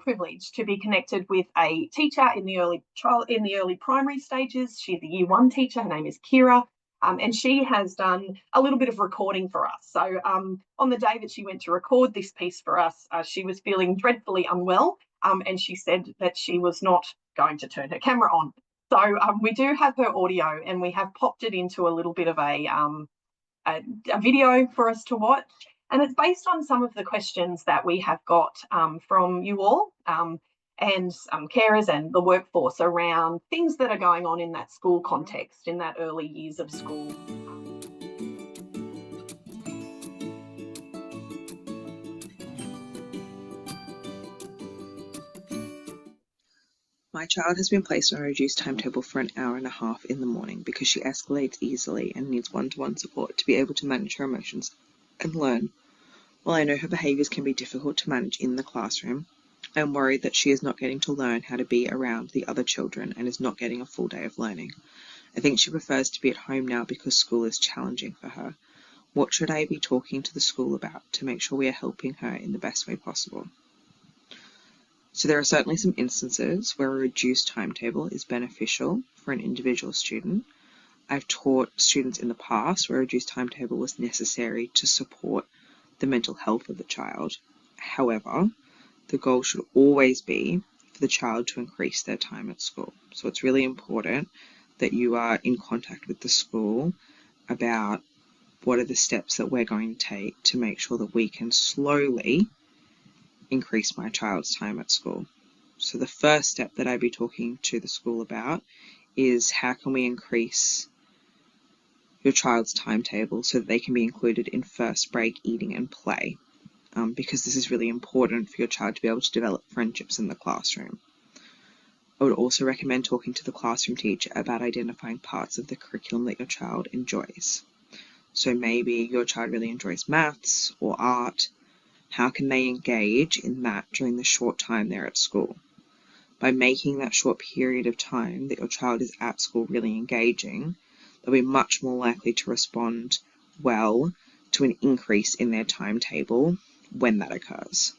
privileged to be connected with a teacher in the early primary stages. She's a year 1 teacher. Her name is Kira. And she has done a little bit of recording for us. So on the day that she went to record this piece for us, she was feeling dreadfully unwell, and she said that she was not going to turn her camera on. So we do have her audio, and we have popped it into a little bit of a video for us to watch. And it's based on some of the questions that we have got from you all and carers and the workforce around things that are going on in that school context, in that early years of school. My child has been placed on a reduced timetable for an hour and a half in the morning because she escalates easily and needs one-to-one support to be able to manage her emotions and learn. While I know her behaviours can be difficult to manage in the classroom, I am worried that she is not getting to learn how to be around the other children and is not getting a full day of learning. I think she prefers to be at home now because school is challenging for her. What should I be talking to the school about to make sure we are helping her in the best way possible? So there are certainly some instances where a reduced timetable is beneficial for an individual student. I've taught students in the past where a reduced timetable was necessary to support the mental health of the child. However, the goal should always be for the child to increase their time at school. So it's really important that you are in contact with the school about what are the steps that we're going to take to make sure that we can slowly increase my child's time at school. So the first step that I'd be talking to the school about is how can we increase your child's timetable so that they can be included in first break, eating and play, because this is really important for your child to be able to develop friendships in the classroom. I would also recommend talking to the classroom teacher about identifying parts of the curriculum that your child enjoys. So maybe your child really enjoys maths or art. How can they engage in that during the short time they're at school? By making that short period of time that your child is at school really engaging, they'll be much more likely to respond well to an increase in their timetable when that occurs.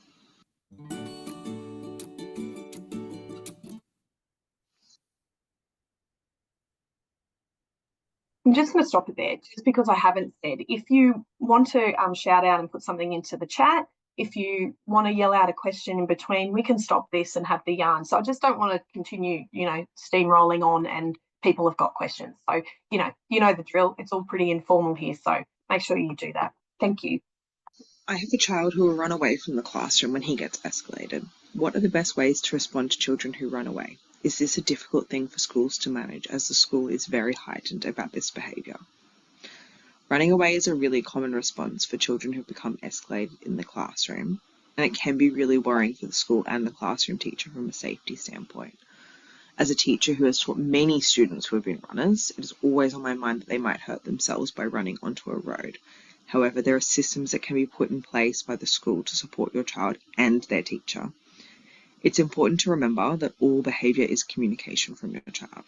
I'm just going to stop it there, just because I haven't said. If you want to shout out and put something into the chat, if you want to yell out a question in between, we can stop this and have the yarn. So I just don't want to continue, steamrolling on and people have got questions. So, you know the drill. It's all pretty informal here. So make sure you do that. Thank you. I have a child who will run away from the classroom when he gets escalated. What are the best ways to respond to children who run away? Is this a difficult thing for schools to manage, as the school is very heightened about this behaviour? Running away is a really common response for children who become escalated in the classroom, and it can be really worrying for the school and the classroom teacher from a safety standpoint. As a teacher who has taught many students who have been runners, it is always on my mind that they might hurt themselves by running onto a road. However, there are systems that can be put in place by the school to support your child and their teacher. It's important to remember that all behaviour is communication from your child.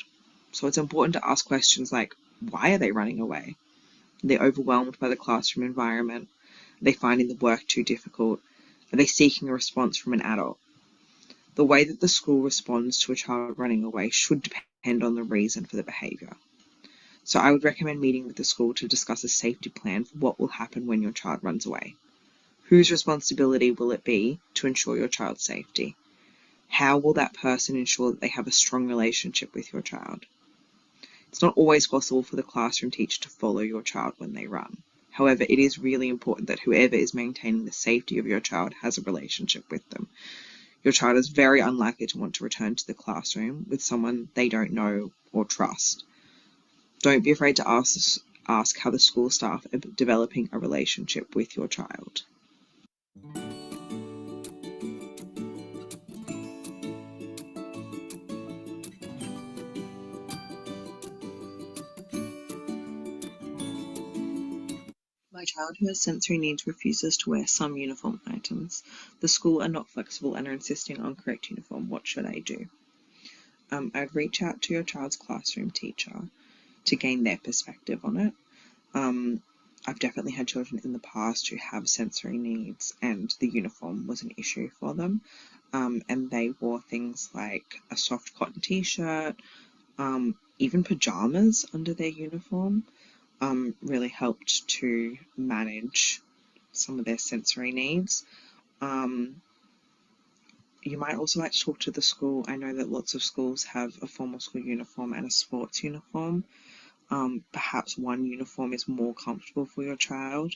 So it's important to ask questions like, why are they running away? Are they overwhelmed by the classroom environment? Are they finding the work too difficult? Are they seeking a response from an adult? The way that the school responds to a child running away should depend on the reason for the behaviour. So I would recommend meeting with the school to discuss a safety plan for what will happen when your child runs away. Whose responsibility will it be to ensure your child's safety? How will that person ensure that they have a strong relationship with your child? It's not always possible for the classroom teacher to follow your child when they run. However, it is really important that whoever is maintaining the safety of your child has a relationship with them. Your child is very unlikely to want to return to the classroom with someone they don't know or trust. Don't be afraid to ask how the school staff are developing a relationship with your child. My child who has sensory needs refuses to wear some uniform items. The school are not flexible and are insisting on correct uniform. What should I do? I'd reach out to your child's classroom teacher to gain their perspective on it. I've definitely had children in the past who have sensory needs and the uniform was an issue for them. and they wore things like a soft cotton t-shirt, even pajamas under their uniform, really helped to manage some of their sensory needs. You might also like to talk to the school. I know that lots of schools have a formal school uniform and a sports uniform. Perhaps one uniform is more comfortable for your child,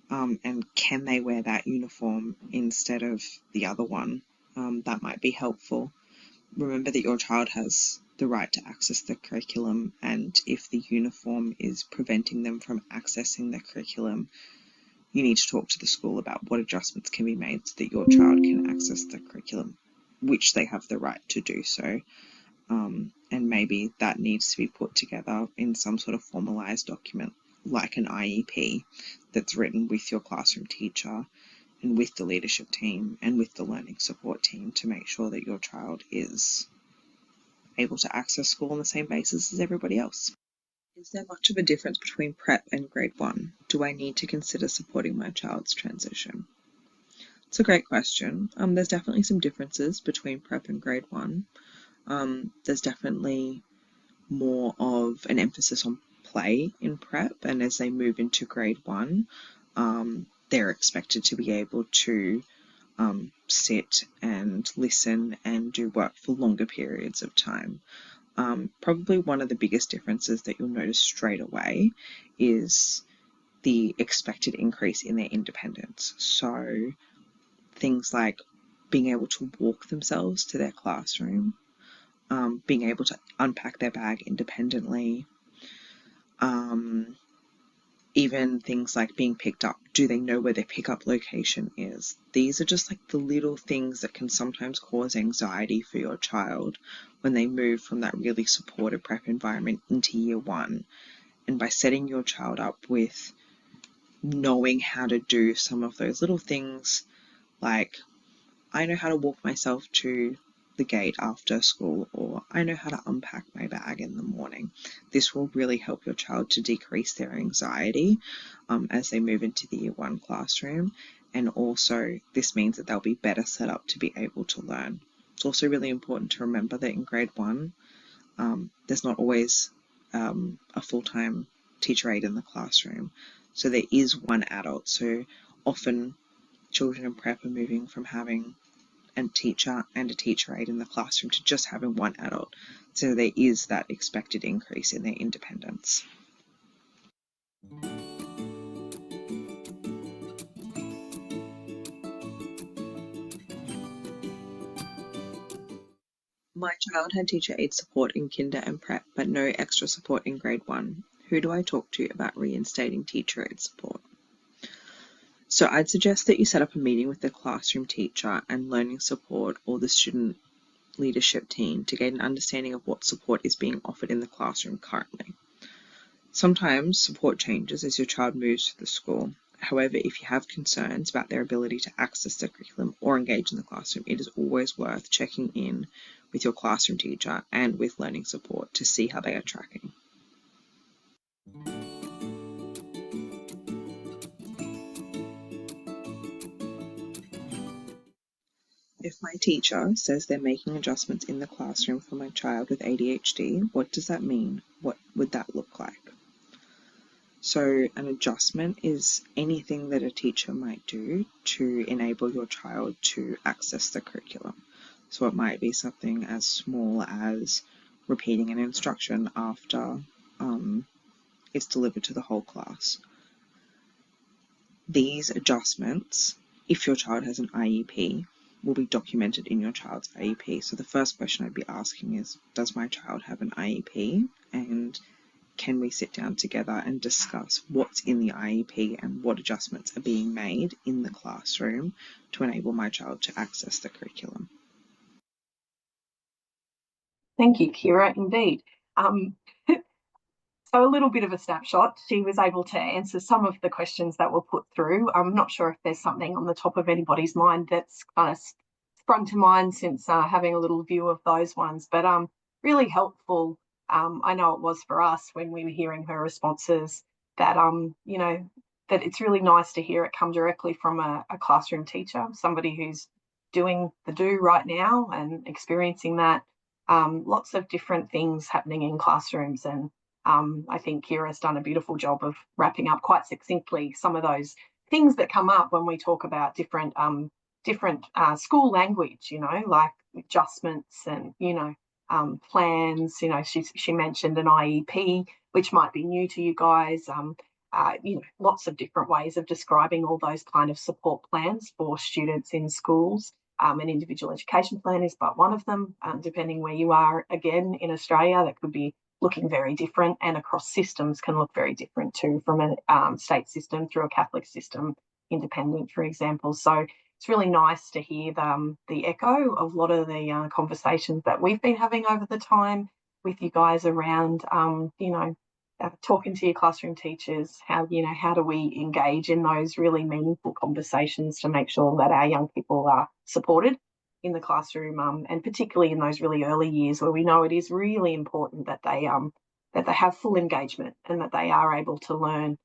and can they wear that uniform instead of the other one? That might be helpful. Remember that your child has the right to access the curriculum, and if the uniform is preventing them from accessing the curriculum, you need to talk to the school about what adjustments can be made so that your child can access the curriculum, which they have the right to do so. And maybe that needs to be put together in some sort of formalised document, like an IEP that's written with your classroom teacher and with the leadership team and with the learning support team to make sure that your child is able to access school on the same basis as everybody else. Is there much of a difference between prep and grade 1? Do I need to consider supporting my child's transition? It's a great question. There's definitely some differences between prep and grade 1. There's definitely more of an emphasis on play in prep, and as they move into grade 1, they're expected to be able to sit and listen and do work for longer periods of time. Probably one of the biggest differences that you'll notice straight away is the expected increase in their independence. So things like being able to walk themselves to their classroom, being able to unpack their bag independently, even things like being picked up. Do they know where their pickup location is? These are just like the little things that can sometimes cause anxiety for your child when they move from that really supportive prep environment into year 1. And by setting your child up with knowing how to do some of those little things, like I know how to walk myself to the gate after school, or I know how to unpack my bag in the morning. This will really help your child to decrease their anxiety as they move into the year 1 classroom, and also this means that they'll be better set up to be able to learn. It's also really important to remember that in grade 1 there's not always a full-time teacher aide in the classroom, so there is one adult. So often children in prep are moving from having a teacher and a teacher aide in the classroom to just having one adult. So there is that expected increase in their independence. My child had teacher aide support in kinder and prep, but no extra support in grade 1. Who do I talk to about reinstating teacher aide support? So I'd suggest that you set up a meeting with the classroom teacher and learning support or the student leadership team to get an understanding of what support is being offered in the classroom currently. Sometimes support changes as your child moves through the school. However, if you have concerns about their ability to access the curriculum or engage in the classroom, it is always worth checking in with your classroom teacher and with learning support to see how they are tracking. If my teacher says they're making adjustments in the classroom for my child with ADHD, what does that mean? What would that look like? So an adjustment is anything that a teacher might do to enable your child to access the curriculum. So it might be something as small as repeating an instruction after it's delivered to the whole class. These adjustments, if your child has an IEP, will be documented in your child's IEP. So the first question I'd be asking is, does my child have an IEP? And can we sit down together and discuss what's in the IEP and what adjustments are being made in the classroom to enable my child to access the curriculum? Thank you, Kira. Indeed. So a little bit of a snapshot. She was able to answer some of the questions that were put through. I'm not sure if there's something on the top of anybody's mind that's kind of sprung to mind since having a little view of those ones, but really helpful. I know it was for us when we were hearing her responses that, you know, that it's really nice to hear it come directly from a classroom teacher, somebody who's doing the do right now and experiencing that. Lots of different things happening in classrooms, and I think Kira's done a beautiful job of wrapping up quite succinctly some of those things that come up when we talk about different school language, like adjustments and, plans. She mentioned an IEP, which might be new to you guys. Lots of different ways of describing all those kind of support plans for students in schools. An individual education plan is but one of them, depending where you are. Again, in Australia, that could be looking very different, and across systems can look very different too, from a state system through a Catholic system, independent, for example. So it's really nice to hear the echo of a lot of the conversations that we've been having over the time with you guys around, talking to your classroom teachers, how do we engage in those really meaningful conversations to make sure that our young people are supported in the classroom, and particularly in those really early years where we know it is really important that they have full engagement and that they are able to learn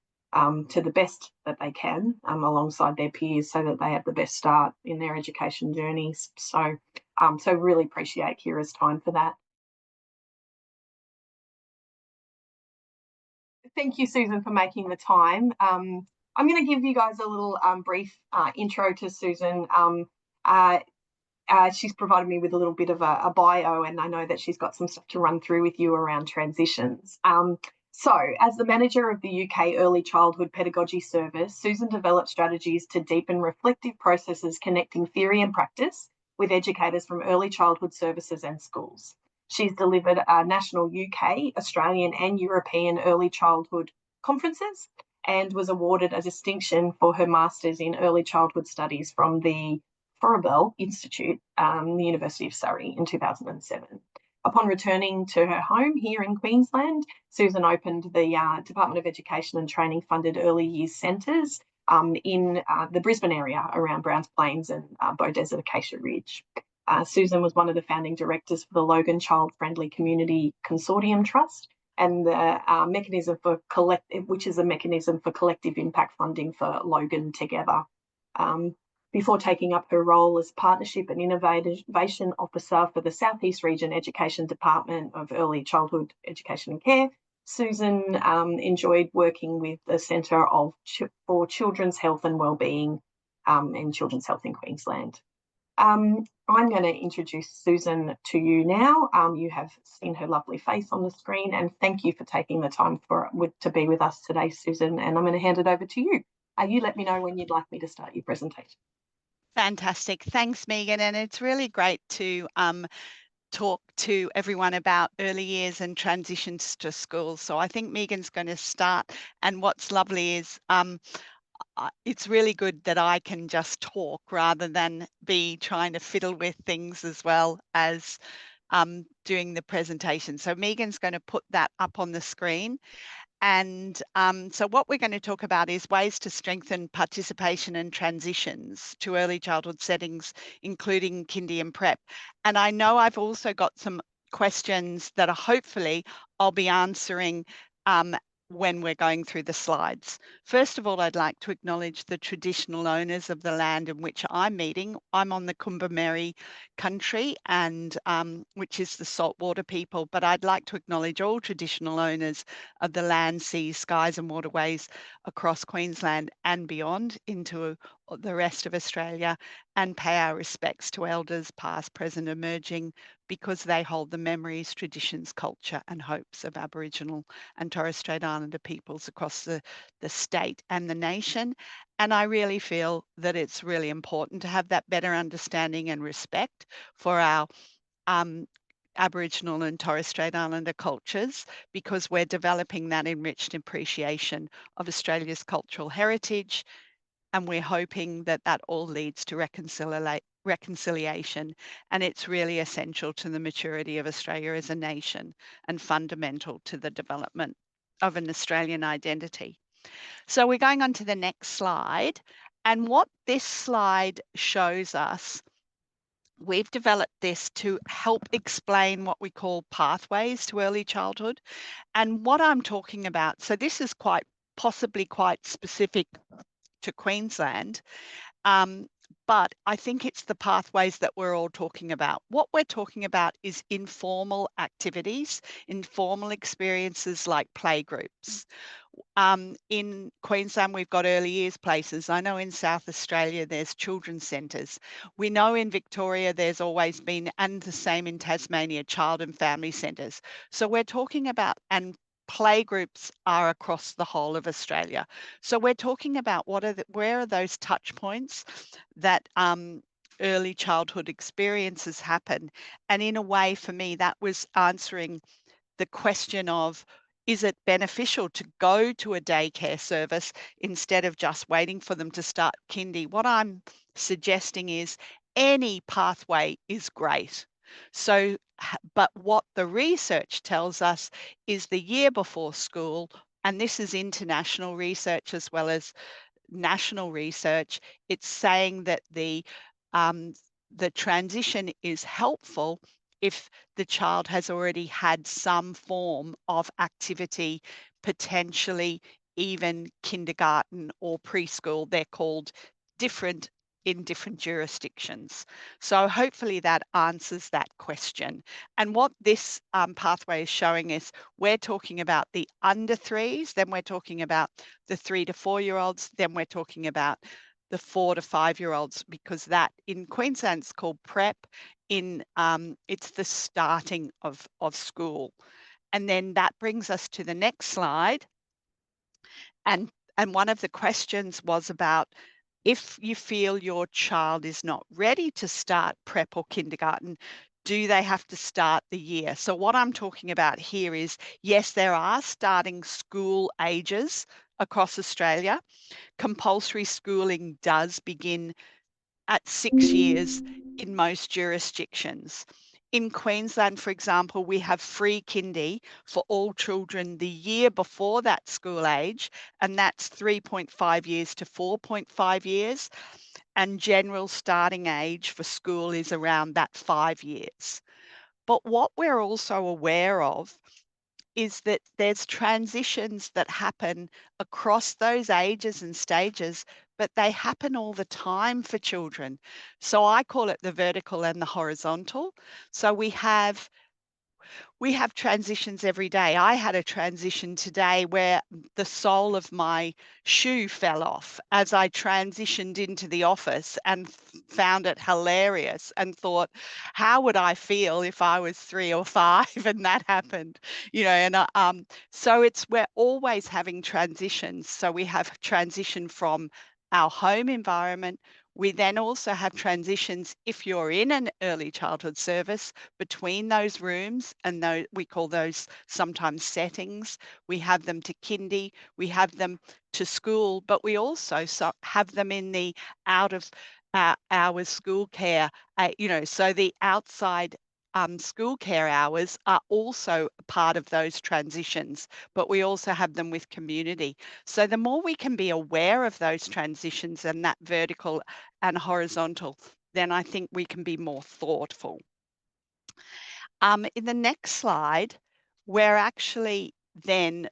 to the best that they can alongside their peers, so that they have the best start in their education journeys. So really appreciate Kira's time for that. Thank you, Susan, for making the time. I'm going to give you guys a little brief intro to Susan. She's provided me with a little bit of a bio, and I know that she's got some stuff to run through with you around transitions. So, as the manager of the UK Early Childhood Pedagogy Service, Susan developed strategies to deepen reflective processes connecting theory and practice with educators from early childhood services and schools. She's delivered national UK, Australian and European early childhood conferences, and was awarded a distinction for her Masters in Early Childhood Studies from the Forrabell Institute, the University of Surrey, in 2007. Upon returning to her home here in Queensland, Susan opened the Department of Education and Training funded early years centres in the Brisbane area around Browns Plains and Beaudesert Acacia Ridge. Susan was one of the founding directors for the Logan Child Friendly Community Consortium Trust, and the mechanism for which is a mechanism for collective impact funding for Logan Together. Before taking up her role as Partnership and Innovation Officer for the South East Region Education Department of Early Childhood Education and Care, Susan enjoyed working with the Centre for Children's Health and Wellbeing and Children's Health in Queensland. I'm going to introduce Susan to you now. You have seen her lovely face on the screen, and thank you for taking the time to be with us today, Susan, and I'm going to hand it over to you. You let me know when you'd like me to start your presentation. Fantastic. Thanks, Megan. And it's really great to talk to everyone about early years and transitions to schools. So I think Megan's going to start. And what's lovely is it's really good that I can just talk rather than be trying to fiddle with things as well as doing the presentation. So Megan's going to put that up on the screen. And so what we're going to talk about is ways to strengthen participation and transitions to early childhood settings, including kindy and prep. And I know I've also got some questions that hopefully I'll be answering when we're going through the slides. First of all, I'd like to acknowledge the traditional owners of the land in which I'm meeting. I'm on the Kumbermeri country, and which is the saltwater people, but I'd like to acknowledge all traditional owners of the land, seas, skies and waterways across Queensland and beyond into the rest of Australia, and pay our respects to elders past, present, emerging, because they hold the memories, traditions, culture and hopes of Aboriginal and Torres Strait Islander peoples across the state and the nation. And I really feel that it's really important to have that better understanding and respect for our Aboriginal and Torres Strait Islander cultures, because we're developing that enriched appreciation of Australia's cultural heritage. And we're hoping that that all leads to reconciliation. And it's really essential to the maturity of Australia as a nation and fundamental to the development of an Australian identity. So we're going on to the next slide. And what this slide shows us, we've developed this to help explain what we call pathways to early childhood. And what I'm talking about, so this is possibly quite specific to Queensland, but I think it's the pathways that we're all talking about. What we're talking about is informal activities, informal experiences like playgroups. In Queensland, we've got early years places. I know in South Australia, there's children's centres. We know in Victoria, there's always been, and the same in Tasmania, child and family centres. So we're talking about, and playgroups are across the whole of Australia. So we're talking about where are those touch points that early childhood experiences happen. And in a way, for me, that was answering the question of, is it beneficial to go to a daycare service instead of just waiting for them to start kindy? What I'm suggesting is any pathway is great. So, but what the research tells us is the year before school, and this is international research as well as national research, it's saying that the transition is helpful if the child has already had some form of activity, potentially even kindergarten or preschool. They're called different in different jurisdictions. So hopefully that answers that question. And what this pathway is showing us, we're talking about the under threes, then we're talking about the 3 to 4 year olds, then we're talking about the 4 to 5 year olds, because that in Queensland it's called prep. In it's the starting of school. And then that brings us to the next slide. And one of the questions was about, if you feel your child is not ready to start prep or kindergarten, do they have to start the year? So what I'm talking about here is, yes, there are starting school ages across Australia. Compulsory schooling does begin at 6 years in most jurisdictions. In Queensland, for example, we have free kindy for all children the year before that school age, and that's 3.5 years to 4.5 years. And general starting age for school is around that 5 years. But what we're also aware of is that there's transitions that happen across those ages and stages, but they happen all the time for children. So I call it the vertical and the horizontal. So we have transitions every day. I had a transition today where the sole of my shoe fell off as I transitioned into the office, and found it hilarious and thought, how would I feel if I was 3 or 5 and that happened? You know, and so we're always having transitions. So we have transition from our home environment. We then also have transitions if you're in an early childhood service between those rooms, and we call those sometimes settings. We have them to kindy, we have them to school, but we also have them in the out of hours school care. So the outside school care hours are also part of those transitions, but we also have them with community. So the more we can be aware of those transitions and that vertical and horizontal, then I think we can be more thoughtful. In the next slide, we're actually then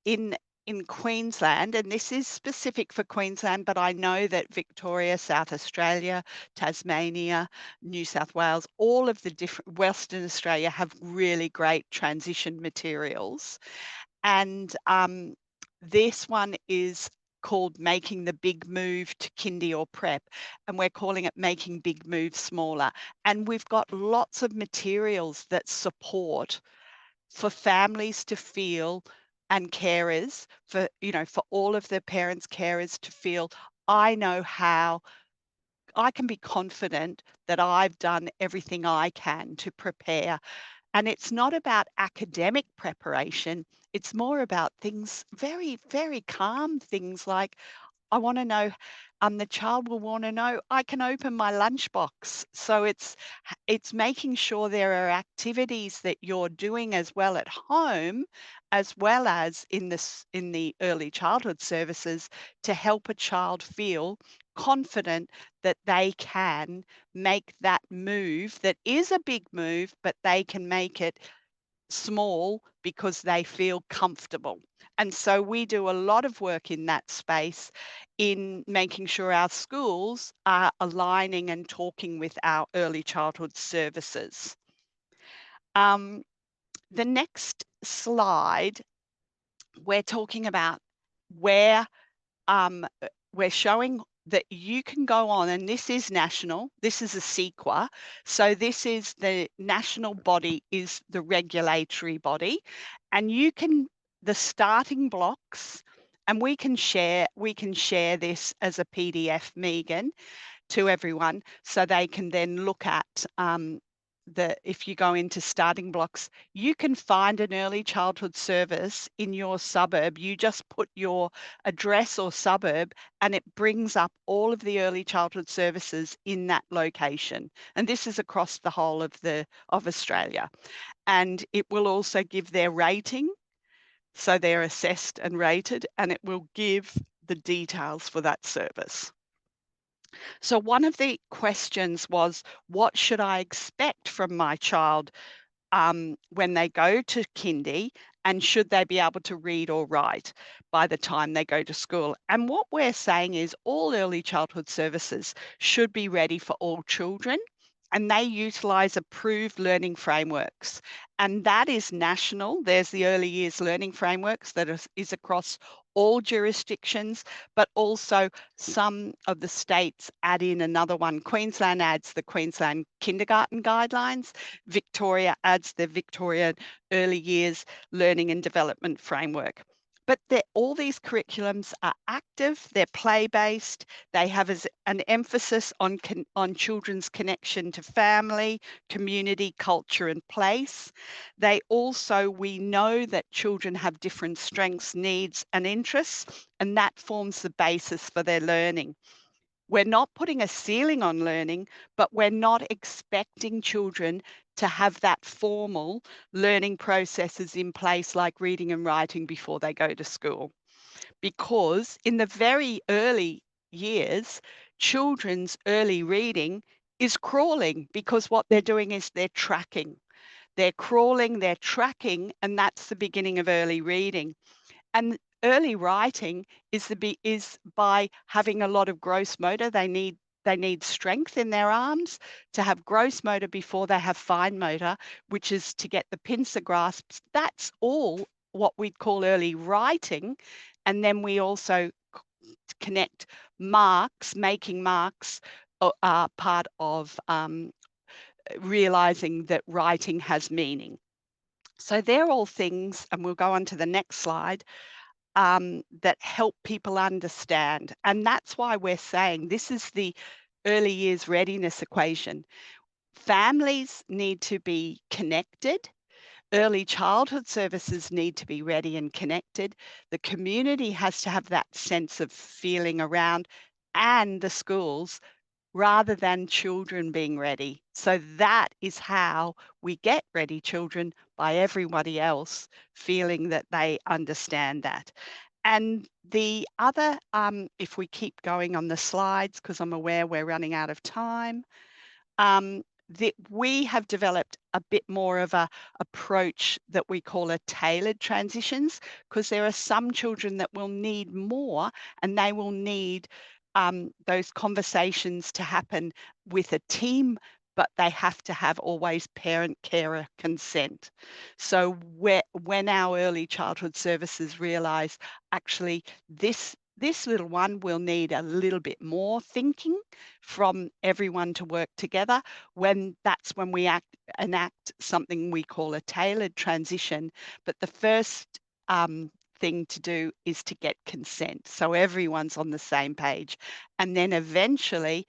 in Queensland, and this is specific for Queensland, but I know that Victoria, South Australia, Tasmania, New South Wales, all of the different Western Australia have really great transition materials. And this one is called Making the Big Move to Kindy or Prep, and we're calling it Making Big Moves Smaller. And we've got lots of materials that support for families to feel, and carers, for all of the parents, carers to feel, I know how I can be confident that I've done everything I can to prepare. And it's not about academic preparation, it's more about things, very, very calm things like, I want to know, the child will want to know, I can open my lunchbox. So it's making sure there are activities that you're doing as well at home, as well as in the early childhood services, to help a child feel confident that they can make that move, that is a big move, but they can make it small because they feel comfortable. And so we do a lot of work in that space in making sure our schools are aligning and talking with our early childhood services. The next slide, we're talking about where we're showing that you can go on, and this is national, this is a CEQA. So this is the national body, is the regulatory body, and you can, the starting blocks, and we can share this as a PDF, Megan, to everyone, so they can then look at if you go into starting blocks, you can find an early childhood service in your suburb. You just put your address or suburb and it brings up all of the early childhood services in that location. And this is across the whole of Australia. And it will also give their rating. So they're assessed and rated, and it will give the details for that service. So one of the questions was, what should I expect from my child when they go to kindy, and should they be able to read or write by the time they go to school? And what we're saying is all early childhood services should be ready for all children, and they utilise approved learning frameworks. And that is national. There's the early years learning frameworks that is across all jurisdictions, but also some of the states add in another one. Queensland adds the Queensland Kindergarten Guidelines. Victoria adds the Victoria Early Years Learning and Development Framework. But all these curriculums are active, they're play-based, they have an emphasis on children's connection to family, community, culture and place. They also, we know that children have different strengths, needs and interests, and that forms the basis for their learning. We're not putting a ceiling on learning, but we're not expecting children to have that formal learning processes in place like reading and writing before they go to school. Because in the very early years, children's early reading is crawling, because what they're doing is they're tracking. They're crawling, they're tracking, and that's the beginning of early reading. And early writing is by having a lot of gross motor. They need strength in their arms to have gross motor before they have fine motor, which is to get the pincer grasps. That's all what we'd call early writing. And then we also connect marks, making marks are part of realizing that writing has meaning. So they're all things, and we'll go on to the next slide, that help people understand. And that's why we're saying this is the early years readiness equation. Families need to be connected. Early childhood services need to be ready and connected. The community has to have that sense of feeling around, and the schools, rather than children being ready. So that is how we get ready children, by everybody else feeling that they understand that. And the other, if we keep going on the slides, because I'm aware we're running out of time, that we have developed a bit more of a approach that we call a tailored transitions, because there are some children that will need more, and they will need those conversations to happen with a team, but they have to have always parent-carer consent. So when our early childhood services realise, actually, this little one will need a little bit more thinking from everyone to work together, that's when we enact something we call a tailored transition. But the first thing to do is to get consent, so everyone's on the same page. And then eventually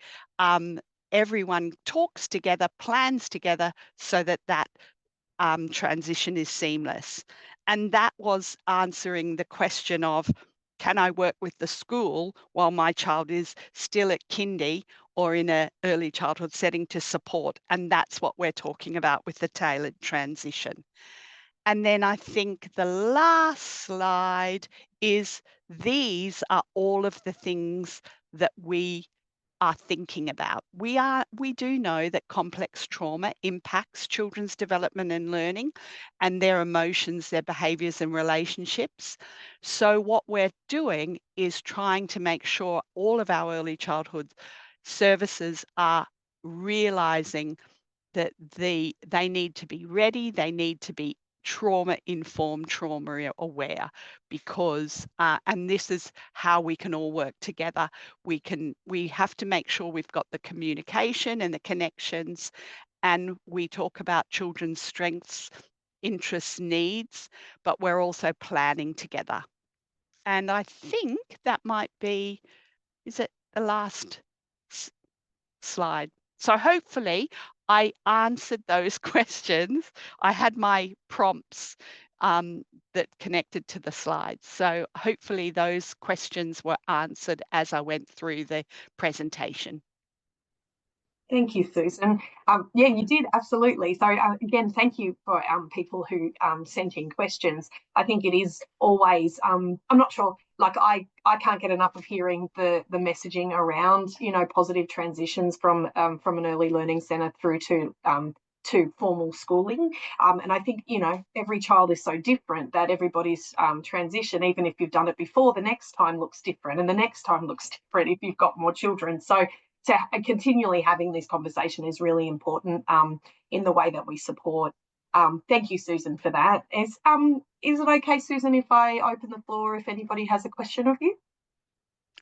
everyone talks together, plans together, so that transition is seamless. And that was answering the question of, can I work with the school while my child is still at kindy or in an early childhood setting to support? And that's what we're talking about with the tailored transition. And then I think the last slide is, these are all of the things that we are thinking about. We do know that complex trauma impacts children's development and learning and their emotions, their behaviors and relationships. So what we're doing is trying to make sure all of our early childhood services are realizing that they need to be ready, they need to be trauma informed, trauma aware, because and this is how we can all work together. We have to make sure we've got the communication and the connections, and we talk about children's strengths, interests, needs, but we're also planning together. And I think that might be, is it the last slide? So hopefully I answered those questions. I had my prompts that connected to the slides. So hopefully those questions were answered as I went through the presentation. Thank you, Susan. Yeah, you did, absolutely. So again, thank you for people who sent in questions. I think it is always, I'm not sure, like I can't get enough of hearing the messaging around, positive transitions from an early learning centre through to formal schooling. And I think, every child is so different that everybody's transition, even if you've done it before, the next time looks different and the next time looks different if you've got more children. So to continually having this conversation is really important in the way that we support. Thank you, Susan, for that. Is it okay, Susan, if I open the floor if anybody has a question of you?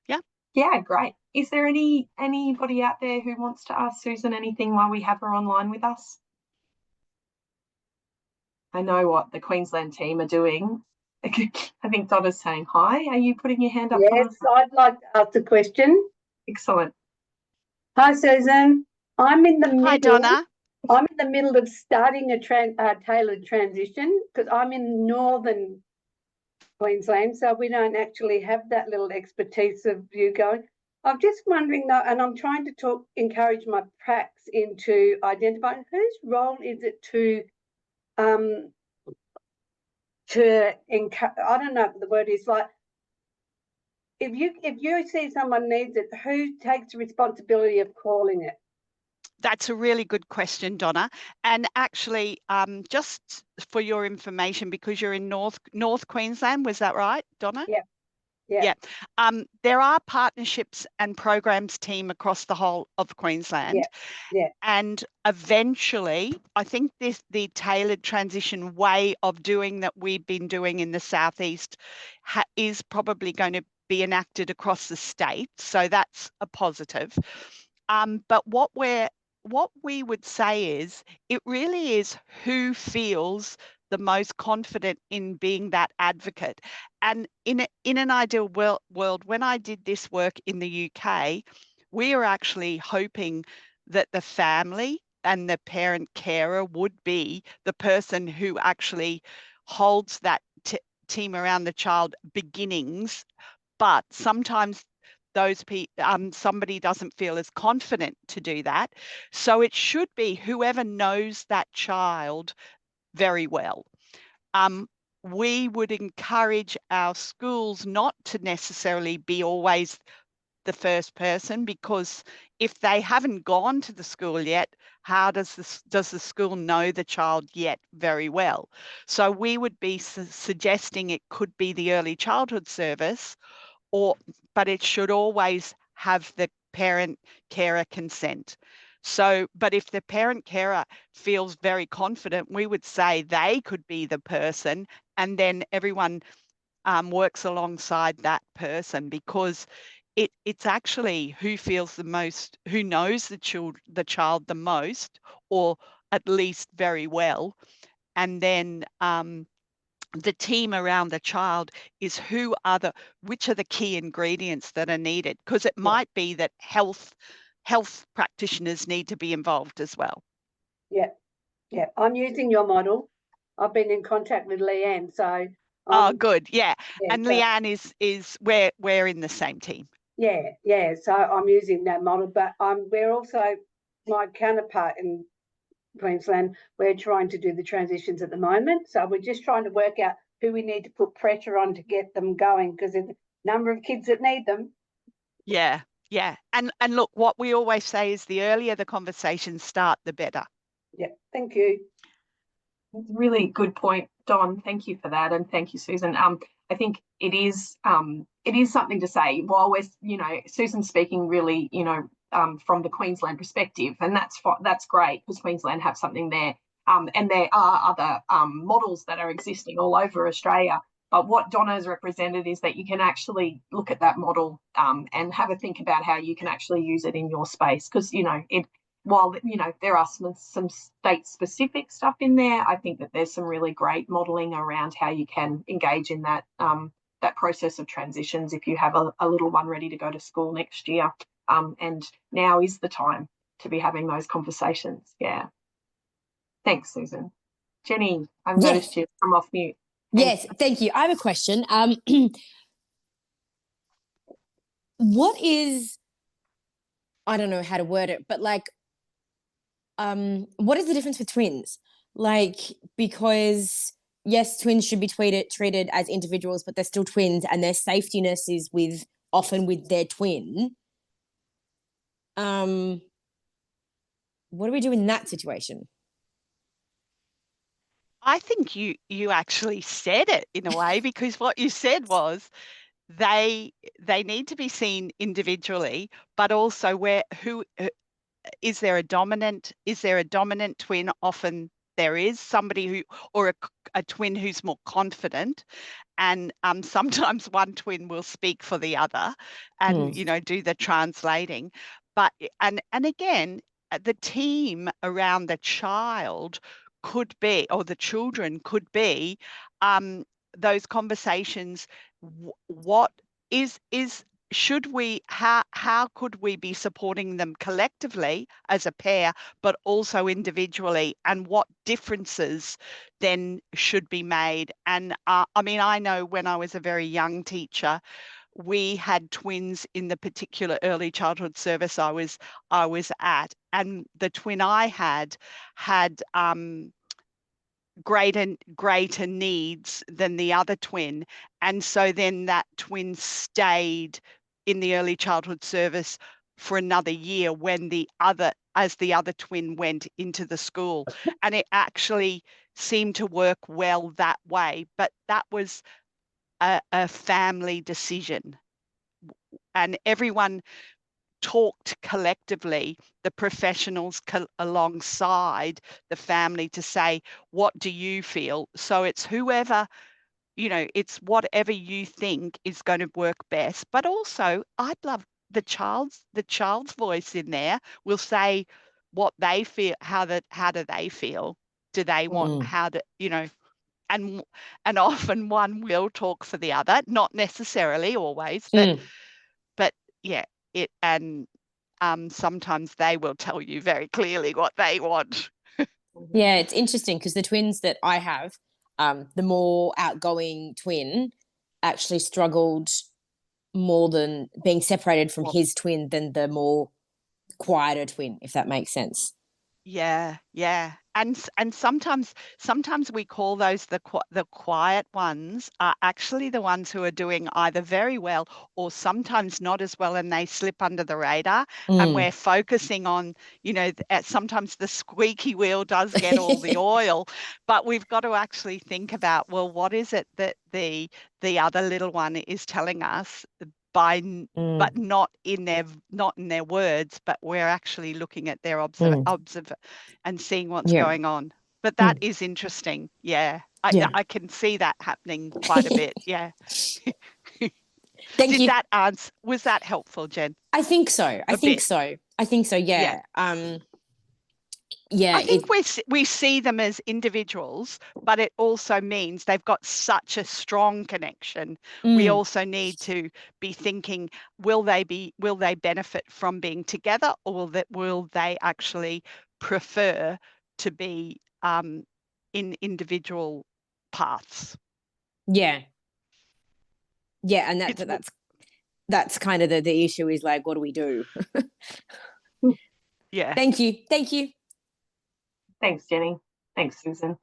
Yeah. Yeah, great. Is there anybody out there who wants to ask Susan anything while we have her online with us? I know what the Queensland team are doing. I think Donna's saying hi. Are you putting your hand up? Yes, I'd like to ask a question. Excellent. Hi, Susan. I'm in the middle. Hi, Donna. I'm in the middle of starting a tailored transition because I'm in northern Queensland, so we don't actually have that little expertise of you going. I'm just wondering though, and I'm trying to encourage my pracs into identifying whose role is it to encourage. I don't know what the word is, like if you see someone needs it, who takes the responsibility of calling it? That's a really good question, Donna. And actually, just for your information, because you're in North Queensland, was that right, Donna? Yeah. Yeah. There are partnerships and programs team across the whole of Queensland. Yeah. And eventually, I think the tailored transition way of doing that we've been doing in the Southeast is probably going to be enacted across the state. So that's a positive. But what we would say is it really is who feels the most confident in being that advocate. And in an ideal world, when I did this work in the UK, we are actually hoping that the family and the parent carer would be the person who actually holds that team around the child beginnings. But sometimes somebody doesn't feel as confident to do that. So it should be whoever knows that child very well. We would encourage our schools not to necessarily be always the first person, because if they haven't gone to the school yet, how does the school know the child yet very well? So we would be suggesting it could be the early childhood service, but it should always have the parent carer consent. So, but if the parent carer feels very confident, we would say they could be the person, and then everyone works alongside that person, because it's actually who feels the most, who knows the child the most, or at least very well, and then the team around the child is which are the key ingredients that are needed, because it might be that health practitioners need to be involved as well. Yeah. I'm using your model. I've been in contact with Leanne, so. Good. Yeah. And so, Leanne is we're in the same team. Yeah. So I'm using that model, but we're also, my counterpart in Queensland, we're trying to do the transitions at the moment. So we're just trying to work out who we need to put pressure on to get them going, because there's a number of kids that need them. Yeah. Yeah. And look, what we always say is the earlier the conversations start, the better. Yeah, thank you. Really good point, Don. Thank you for that, and thank you, Susan. I think it is something to say. While we're, Susan's speaking really, from the Queensland perspective, and that's great because Queensland have something there. And there are other models that are existing all over Australia. But what Donna has represented is that you can actually look at that model and have a think about how you can actually use it in your space, because while there are some state-specific stuff in there, I think that there's some really great modelling around how you can engage in that process of transitions if you have a little one ready to go to school next year. And now is the time to be having those conversations. Yeah. Thanks, Susan. Jenny, I've noticed you come off mute. Thank you. I have a question. What is, I don't know how to word it, but like, what is the difference with twins? Like, because yes, twins should be treated as individuals, but they're still twins, and their safetiness is often with their twin. What do we do in that situation? I think you actually said it in a way, because what you said was they need to be seen individually, but also is there a dominant twin? Often there is somebody who, or a twin who's more confident, and sometimes one twin will speak for the other and do the translating. But and again, the team around the child could be, or the children could be, those conversations. What is should we, how could we be supporting them collectively as a pair, but also individually, and what differences then should be made? And I mean, I know when I was a very young teacher, we had twins in the particular early childhood service I was at, and the twin I had greater needs than the other twin, and so then that twin stayed in the early childhood service for another year when the other twin went into the school, and it actually seemed to work well that way. But that was a family decision, and everyone talked collectively, the professionals alongside the family, to say, what do you feel? So it's whoever, it's whatever you think is going to work best. But also, I'd love the child's voice in there will say what they feel. How do they feel? Do they want, how do, and often one will talk for the other, not necessarily always, but yeah, and sometimes they will tell you very clearly what they want. Yeah, it's interesting because the twins that I have, the more outgoing twin actually struggled more than being separated from his twin than the more quieter twin, if that makes sense. Yeah. And sometimes we call those the quiet ones are actually the ones who are doing either very well or sometimes not as well, and they slip under the radar. And we're focusing on, sometimes the squeaky wheel does get all the oil, but we've got to actually think about, well, what is it that the other little one is telling us but not in their words, but we're actually looking at their observe and seeing what's going on. But that is interesting. Yeah. I can see that happening quite a bit. Yeah. Thank you. That answer, was that helpful, Jen? I think so. I think so. Yeah. I think we see them as individuals, but it also means they've got such a strong connection. We also need to be thinking, will they benefit from being together, or will they actually prefer to be in individual paths? Yeah, and that's kind of the issue, is like, what do we do? Yeah. Thank you. Thanks, Jenny. Thanks, Susan.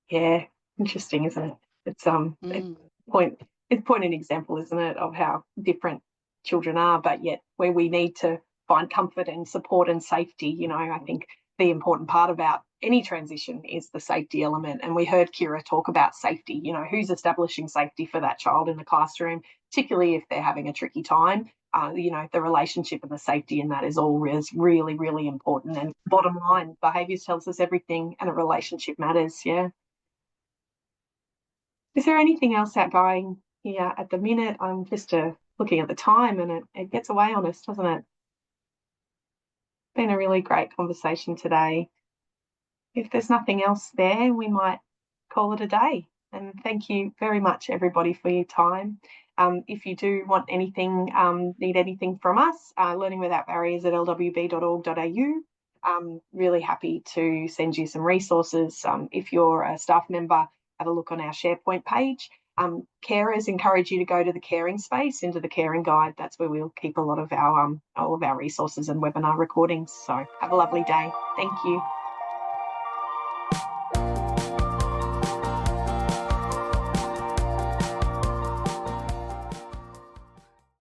Yeah, interesting, isn't it? It's point an example, isn't it, of how different children are, but yet where we need to find comfort and support and safety. You know, I think the important part about any transition is the safety element. And we heard Kira talk about safety, you know, who's establishing safety for that child in the classroom, particularly if they're having a tricky time. You know, the relationship and the safety in that is really, really important. And bottom line, behaviours tells us everything, and a relationship matters. Yeah. Is there anything else outgoing here at the minute? I'm just looking at the time, and it gets away on us, doesn't it? Been a really great conversation today. If there's nothing else there, we might call it a day. And thank you very much, everybody, for your time. If you do want anything, need anything from us, Learning Without Barriers at lwb.org.au. Really happy to send you some resources. If you're a staff member, have a look on our SharePoint page. Carers encourage you to go to the caring space, into the caring guide. That's where we'll keep a lot of our all of our resources and webinar recordings. So have a lovely day. Thank you.